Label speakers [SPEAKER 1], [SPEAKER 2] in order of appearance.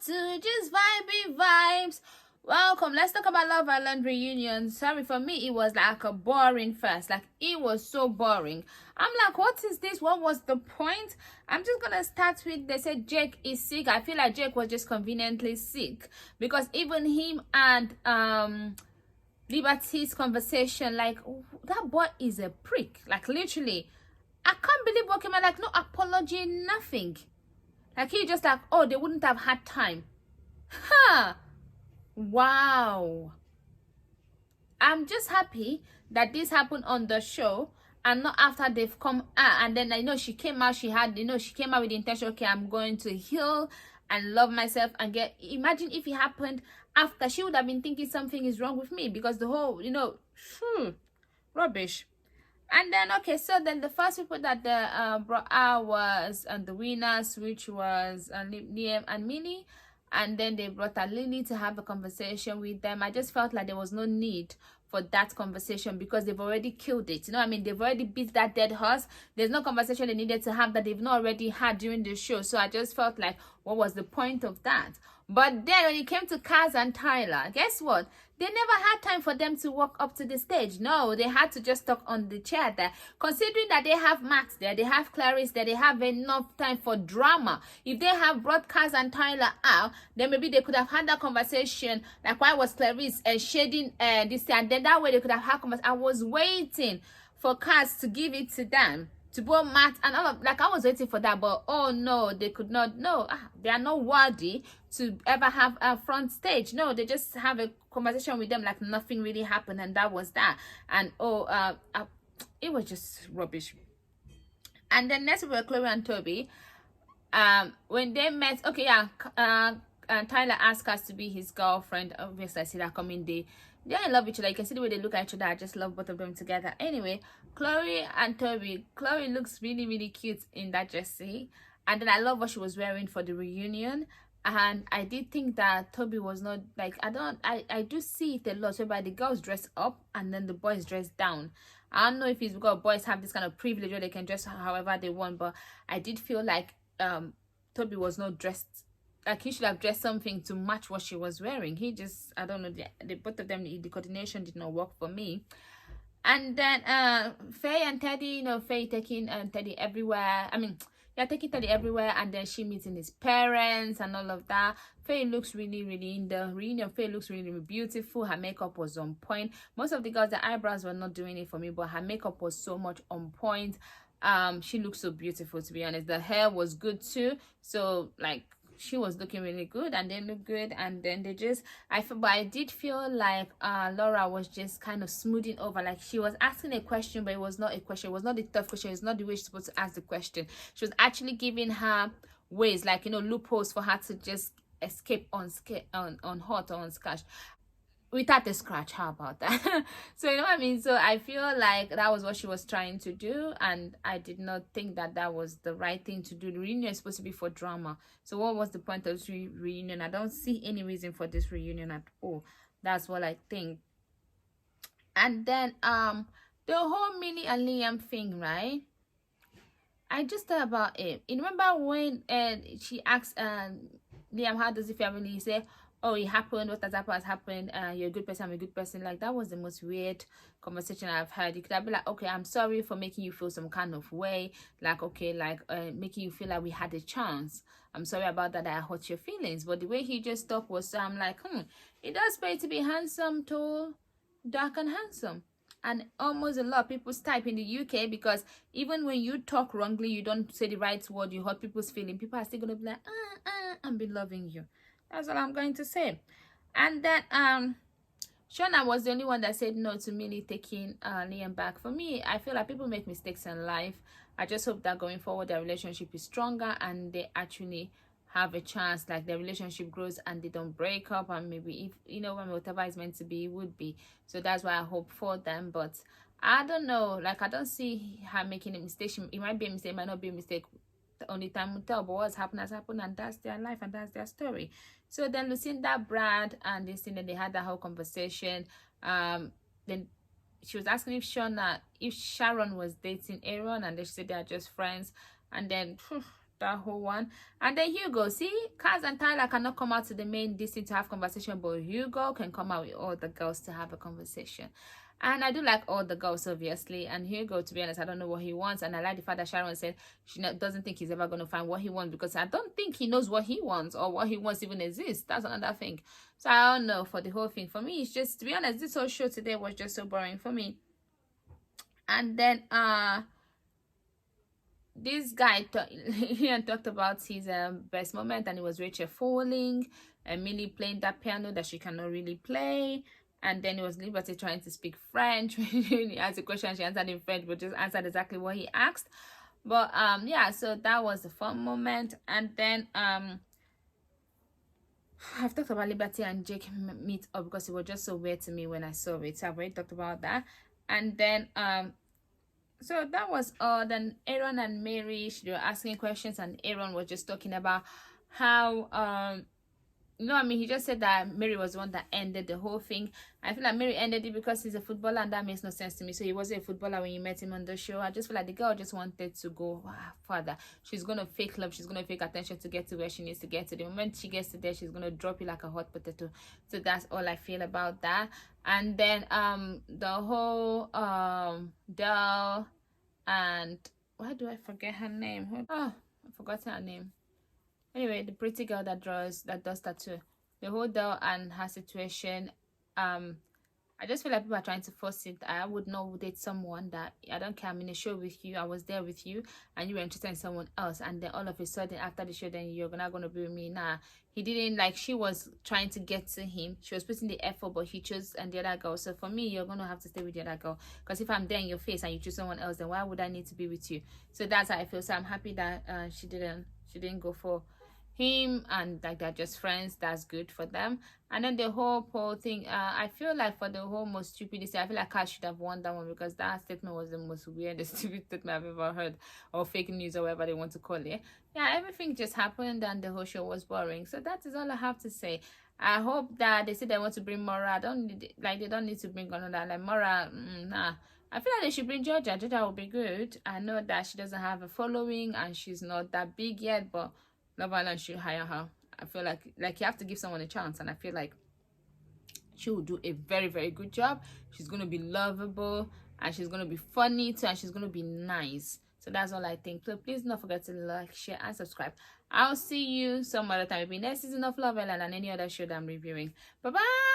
[SPEAKER 1] to just vibey vibes. Welcome. Let's talk about Love Island reunion. Sorry, for me, it was like a boring first. Like, it was so boring. I'm like, what is this? What was the point? I'm just gonna start with, they said Jake is sick. I feel like Jake was just conveniently sick, because even him and Liberty's conversation, like, that boy is a prick. Like, literally, I can't believe what came out. Like, no apology, nothing. Like, he just like, oh, they wouldn't have had time. Huh. Wow. I'm just happy that this happened on the show and not after they've come out. And then I know she came out, she came out with the intention, okay, I'm going to heal and love myself and get. Imagine if it happened after. She would have been thinking something is wrong with me, because the whole, rubbish. And then, okay, so then the first people that they brought out was the winners, which was Liam and Minnie. And then they brought Lily to have a conversation with them. I just felt like there was no need for that conversation, because they've already killed it. You know what I mean? They've already beat that dead horse. There's no conversation they needed to have that they've not already had during the show. So I just felt like, what was the point of that? But then when it came to Kaz and Tyler, guess what? They never had time for them to walk up to the stage. No, they had to just talk on the chair there. Considering that they have Max there, they have Clarice there, they have enough time for drama. If they have brought Kaz and Tyler out, then maybe they could have had that conversation. Like, why was Clarice shading this thing? And then that way they could have had conversation. I was waiting for Kaz to give it to them, to both Matt and all of, like, I was waiting for that, but oh no, they could not. No, they are not worthy to ever have a front stage. No, they just have a conversation with them like nothing really happened, and that was that. And it was just rubbish. And then next were Chloe and Toby. When they met, okay, yeah, Tyler asked us to be his girlfriend. Obviously, I see that coming. They're in love with each other. You can see the way they look at each other. I just love both of them together. Anyway, Chloe and Toby. Chloe looks really, really cute in that jersey. And then I love what she was wearing for the reunion. And I did think that Toby was not, like, I do see it a lot, whereby the girls dress up and then the boys dress down. I don't know if it's because boys have this kind of privilege where they can dress however they want, but I did feel like Toby was not dressed. Like, he should have dressed something to match what she was wearing. He just, I don't know, the both of them, the coordination did not work for me. And then Faye and Teddy, Faye taking Teddy everywhere. Taking Teddy everywhere, and then she meeting his parents and all of that. Faye looks really, really, in the reunion, Faye looks really, really beautiful. Her makeup was on point. Most of the girls, the eyebrows were not doing it for me, but her makeup was so much on point. She looked so beautiful, to be honest. The hair was good too. So, like, she was looking really good, and they look good. And then they just, I did feel like Laura was just kind of smoothing over. Like, she was asking a question, but it was not a question. It was not the tough question. It's not the way she's supposed to ask the question. She was actually giving her ways, like, loopholes for her to just escape on hot or on scratch. Without a scratch, how about that? So, you know what I mean? So I feel like that was what she was trying to do, and I did not think that that was the right thing to do. The reunion is supposed to be for drama. So what was the point of this reunion? I don't see any reason for this reunion at all. That's what I think. And then the whole Minnie and Liam thing, right? I just thought about it. You remember when she asked Liam, how does it feel when he said, oh, it happened, what has happened, you're a good person, I'm a good person. Like, that was the most weird conversation I've heard. You could have been like, okay, I'm sorry for making you feel some kind of way, like, okay, like making you feel like we had a chance. I'm sorry about that, I hurt your feelings. But the way he just talked was, I'm like, it does pay to be handsome, tall, dark, and handsome. And almost a lot of people type in the UK, because even when you talk wrongly, you don't say the right word, you hurt people's feelings, people are still gonna be like, I'm be loving you. That's all I'm going to say. And then Shona was the only one that said no to Minnie taking Liam back. For me, I feel like people make mistakes in life. I just hope that going forward their relationship is stronger and they actually have a chance, like their relationship grows and they don't break up, and maybe, if whatever is meant to be, it would be. So that's why I hope for them. But I don't know, like, I don't see her making a mistake. It might be a mistake, it might not be a mistake. The only time will tell, but what's happened has happened, and that's their life and that's their story. So then Lucinda, Brad, and this thing, and they had that whole conversation. Then she was asking if Sharon was dating Aaron, and they said they are just friends. And then that whole one. And then Hugo, see, Kaz and Tyler cannot come out to the main this thing to have conversation, but Hugo can come out with all the girls to have a conversation. And I do like all the girls, obviously. And Hugo, to be honest, I don't know what he wants. And I like the fact that Sharon said she doesn't think he's ever going to find what he wants, because I don't think he knows what he wants, or what he wants even exists. That's another thing. So I don't know for the whole thing. For me, it's just, to be honest, this whole show today was just so boring for me. And then this guy he talked about his best moment, and it was Rachel falling and Millie playing that piano that she cannot really play. And then it was Liberty trying to speak French. He asked a question, she answered in French, but just answered exactly what he asked. But yeah, so that was the fun moment. And then I've talked about Liberty and Jake meet up because it was just so weird to me when I saw it. So I've already talked about that. And then so that was then Aaron and Mary, they were asking questions, and Aaron was just talking about how no, I mean, he just said that Mary was the one that ended the whole thing. I feel like Mary ended it because he's a footballer, and that makes no sense to me. So he wasn't a footballer when you met him on the show. I just feel like the girl just wanted to go further. She's going to fake love. She's going to fake attention to get to where she needs to get to. The moment she gets to there, she's going to drop you like a hot potato. So that's all I feel about that. And then the whole Dell and... why do I forget her name? Oh, I forgot her name. Anyway, the pretty girl that does tattoo, the whole girl and her situation, I just feel like people are trying to force it. I would not date someone that, I don't care, I'm in a show with you, I was there with you, and you were interested in someone else, and then all of a sudden after the show, then you're not gonna be with me. Nah, he didn't, like, she was trying to get to him, she was putting the effort, but he chose and the other girl. So for me, you're gonna have to stay with the other girl, because if I'm there in your face and you choose someone else, then why would I need to be with you? So that's how I feel. So I'm happy that she didn't go for him, and like they're just friends. That's good for them. And then the whole poll thing, I feel like for the whole most stupidity, I feel like I should have won that one, because that statement was the most weirdest stupid statement I've ever heard, or fake news, or whatever they want to call it. Yeah, everything just happened and the whole show was boring. So that is all I have to say. I hope that they say they want to bring Mora. They don't need to bring another, like Mora. Nah, I feel like they should bring Georgia. Georgia will be good. I know that she doesn't have a following and she's not that big yet, but Love Island should hire her. I feel like you have to give someone a chance, and I feel like she will do a very, very good job. She's going to be lovable, and she's going to be funny too, and she's going to be nice. So that's all I think. So please don't forget to like, share, and subscribe. I'll see you some other time. Maybe next season of Love Island and any other show that I'm reviewing. Bye bye.